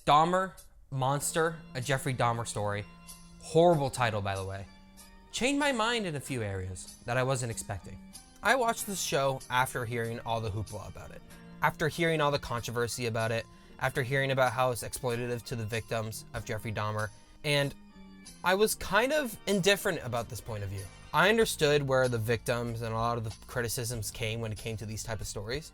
Dahmer, Monster, a Jeffrey Dahmer story. Horrible title, by the way. Changed my mind in a few areas that I wasn't expecting. I watched this show after hearing all the hoopla about it. After hearing all the controversy about it, after hearing about how it's exploitative to the victims of Jeffrey Dahmer, and I was kind of indifferent about this point of view. I understood where the victims and a lot of the criticisms came when it came to these type of stories,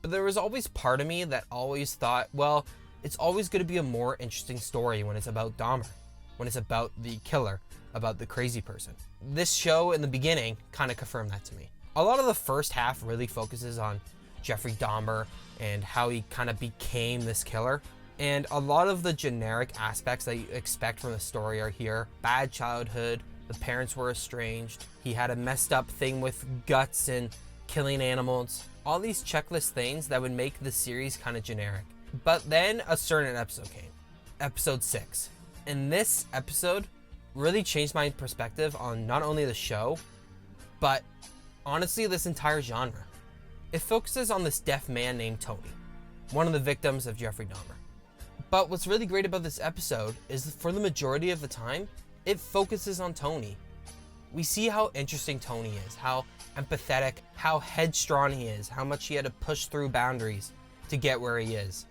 but there was always part of me that always thought, well, it's always going to be a more interesting story when it's about Dahmer, when it's about the killer, about the crazy person. This show in the beginning kind of confirmed that to me. A lot of the first half really focuses on Jeffrey Dahmer and how he kind of became this killer. And a lot of the generic aspects that you expect from the story are here. Bad childhood, the parents were estranged, he had a messed up thing with guts and killing animals. All these checklist things that would make the series kind of generic. But then a certain episode came. Episode 6. And this episode really changed my perspective on not only the show, but honestly this entire genre. It focuses on this deaf man named Tony, one of the victims of Jeffrey Dahmer. But what's really great about this episode is for the majority of the time, it focuses on Tony. We see how interesting Tony is, how empathetic, how headstrong he is, how much he had to push through boundaries to get where he is,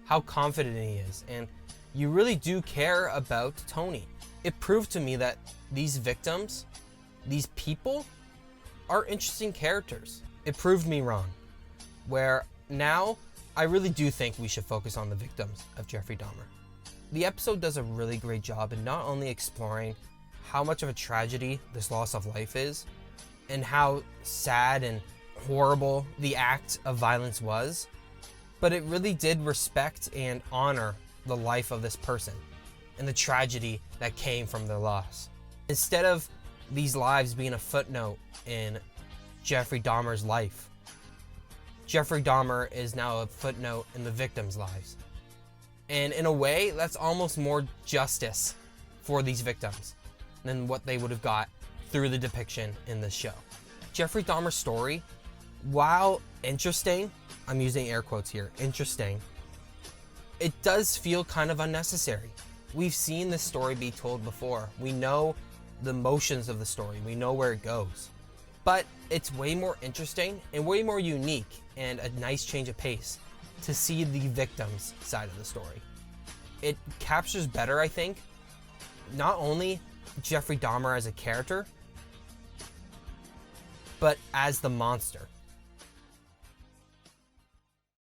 how confident he is, and you really do care about Tony. It proved to me that these victims, these people, are interesting characters. It proved me wrong, where now I really do think we should focus on the victims of Jeffrey Dahmer. The episode does a really great job in not only exploring how much of a tragedy this loss of life is, and how sad and horrible the act of violence was, but it really did respect and honor the life of this person and the tragedy that came from their loss. Instead of these lives being a footnote in Jeffrey Dahmer's life, Jeffrey Dahmer is now a footnote in the victims' lives. And in a way, that's almost more justice for these victims than what they would have got through the depiction in this show. Jeffrey Dahmer's story, while interesting, I'm using air quotes here, interesting, it does feel kind of unnecessary. We've seen this story be told before. We know the motions of the story. We know where it goes. But it's way more interesting and way more unique and a nice change of pace to see the victim's side of the story. It captures better, I think, not only Jeffrey Dahmer as a character, but as the monster.